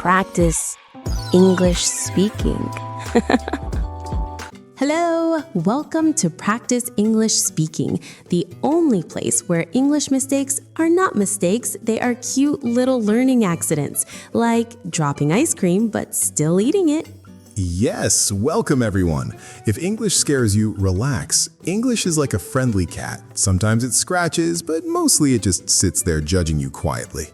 practice English speaking. Hello! Welcome to Practice English Speaking, the only place where English mistakes are not mistakes, they are cute little learning accidents, like dropping ice cream but still eating it. Yes, welcome everyone. If English scares you, relax. English is like a friendly cat. Sometimes it scratches, but mostly it just sits there judging you quietly.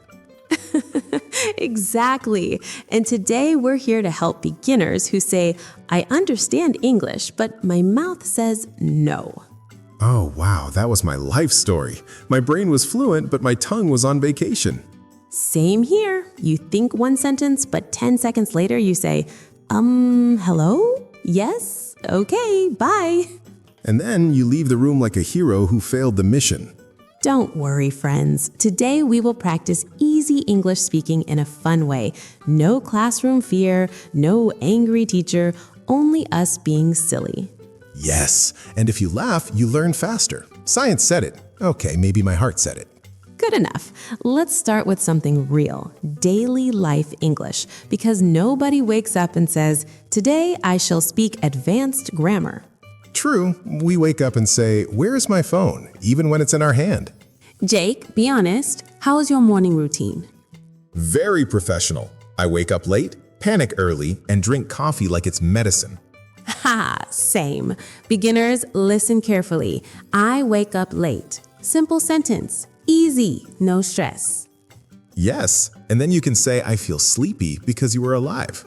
Exactly. And today we're here to help beginners who say, I understand English, but my mouth says no. Oh wow, that was my life story. My brain was fluent, but my tongue was on vacation. Same here. You think one sentence, but 10 seconds later you say, hello? Yes? Okay, bye. And then you leave the room like a hero who failed the mission. Don't worry, friends. Today we will practice easy English speaking in a fun way. No classroom fear, no angry teacher, only us being silly. Yes, and if you laugh, you learn faster. Science said it. Okay, maybe my heart said it. Good enough. Let's start with something real, daily life English, because nobody wakes up and says, today I shall speak advanced grammar. True, we wake up and say, where's my phone, even when it's in our hand? Jake, be honest, how is your morning routine? Very professional. I wake up late, panic early, and drink coffee like it's medicine. Ha, same. Beginners, listen carefully. I wake up late. Simple sentence. Easy, no stress. Yes, and then you can say, I feel sleepy because you were alive.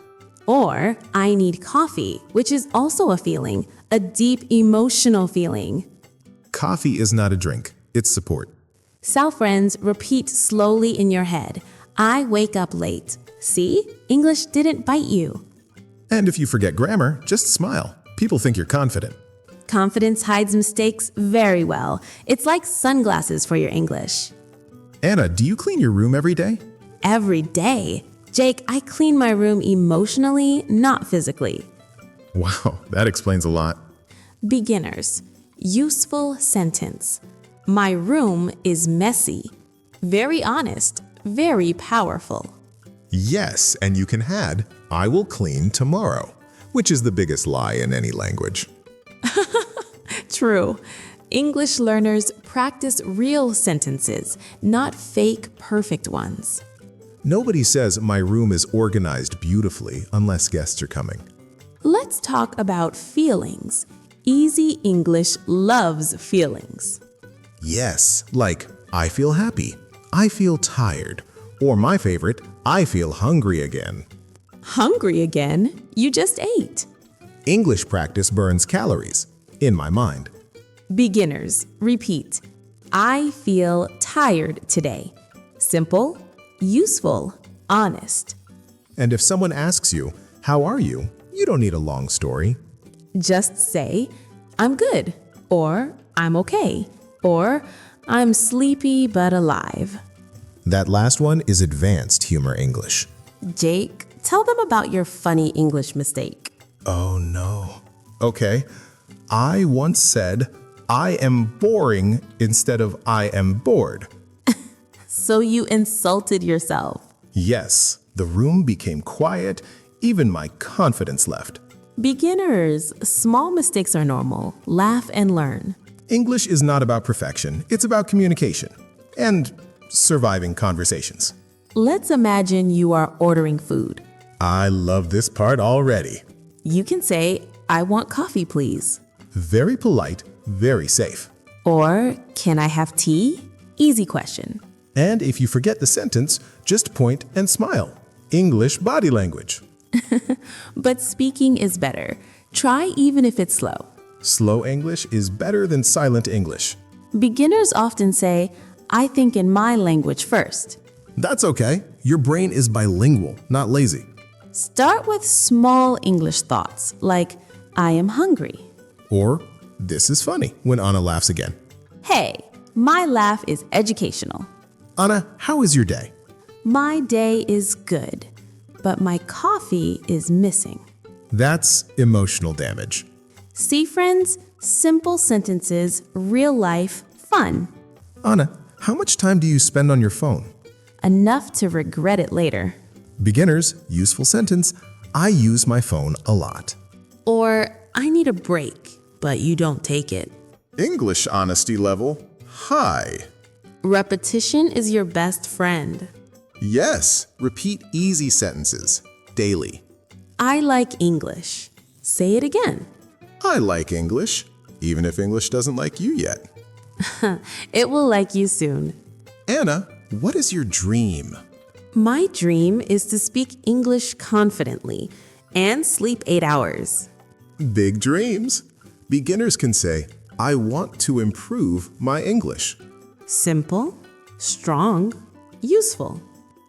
Or, I need coffee, which is also a feeling, a deep emotional feeling. Coffee is not a drink, it's support. So friends, repeat slowly in your head. I wake up late. See? English didn't bite you. And if you forget grammar, just smile. People think you're confident. Confidence hides mistakes very well. It's like sunglasses for your English. Anna, do you clean your room every day? Every day. Jake, I clean my room emotionally, not physically. Wow, that explains a lot. Beginners. Useful sentence. My room is messy. Very honest. Very powerful. Yes, and you can add, I will clean tomorrow, which is the biggest lie in any language. True. English learners practice real sentences, not fake perfect ones. Nobody says my room is organized beautifully unless guests are coming. Let's talk about feelings. Easy English loves feelings. Yes, like I feel happy, I feel tired, or my favorite, I feel hungry again. Hungry again? You just ate. English practice burns calories, in my mind. Beginners, repeat. I feel tired today. Simple, useful, honest. And if someone asks you, how are you? You don't need a long story. Just say, I'm good, or I'm okay, or I'm sleepy but alive. That last one is advanced humor English. Jake, tell them about your funny English mistake. Oh no. Okay. I once said, I am boring instead of I am bored. So you insulted yourself. Yes, the room became quiet, even my confidence left. Beginners, small mistakes are normal. Laugh and learn. English is not about perfection, it's about communication and surviving conversations. Let's imagine you are ordering food. I love this part already. You can say, I want coffee, please. Very polite, very safe. Or, can I have tea? Easy question. And if you forget the sentence, just point and smile. English body language. But speaking is better. Try even if it's slow. Slow English is better than silent English. Beginners often say, I think in my language first. That's okay. Your brain is bilingual, not lazy. Start with small English thoughts, like, I am hungry. Or, this is funny, when Anna laughs again. Hey, my laugh is educational. Anna, how is your day? My day is good, but my coffee is missing. That's emotional damage. See, friends? Simple sentences, real life, fun. Anna, how much time do you spend on your phone? Enough to regret it later. Beginners, useful sentence, I use my phone a lot. Or, I need a break, but you don't take it. English honesty level, high. Repetition is your best friend. Yes, repeat easy sentences, daily. I like English. Say it again. I like English, even if English doesn't like you yet. It will like you soon. Anna, what is your dream? My dream is to speak English confidently and sleep 8 hours. Big dreams. Beginners can say, I want to improve my English. Simple, strong, useful.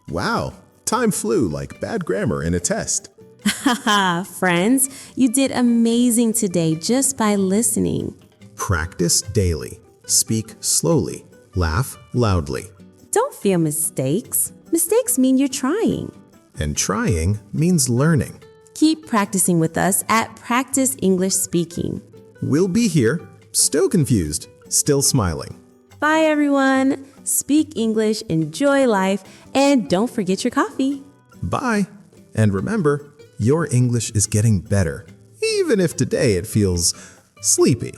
Wow, time flew like bad grammar in a test. Haha, friends, you did amazing today just by listening. Practice daily. Speak slowly. Laugh loudly. Don't fear mistakes. Mistakes mean you're trying. And trying means learning. Keep practicing with us at Practice English Speaking. We'll be here, still confused, still smiling. Bye, everyone. Speak English, enjoy life, and don't forget your coffee. Bye. And remember, your English is getting better, even if today it feels sleepy.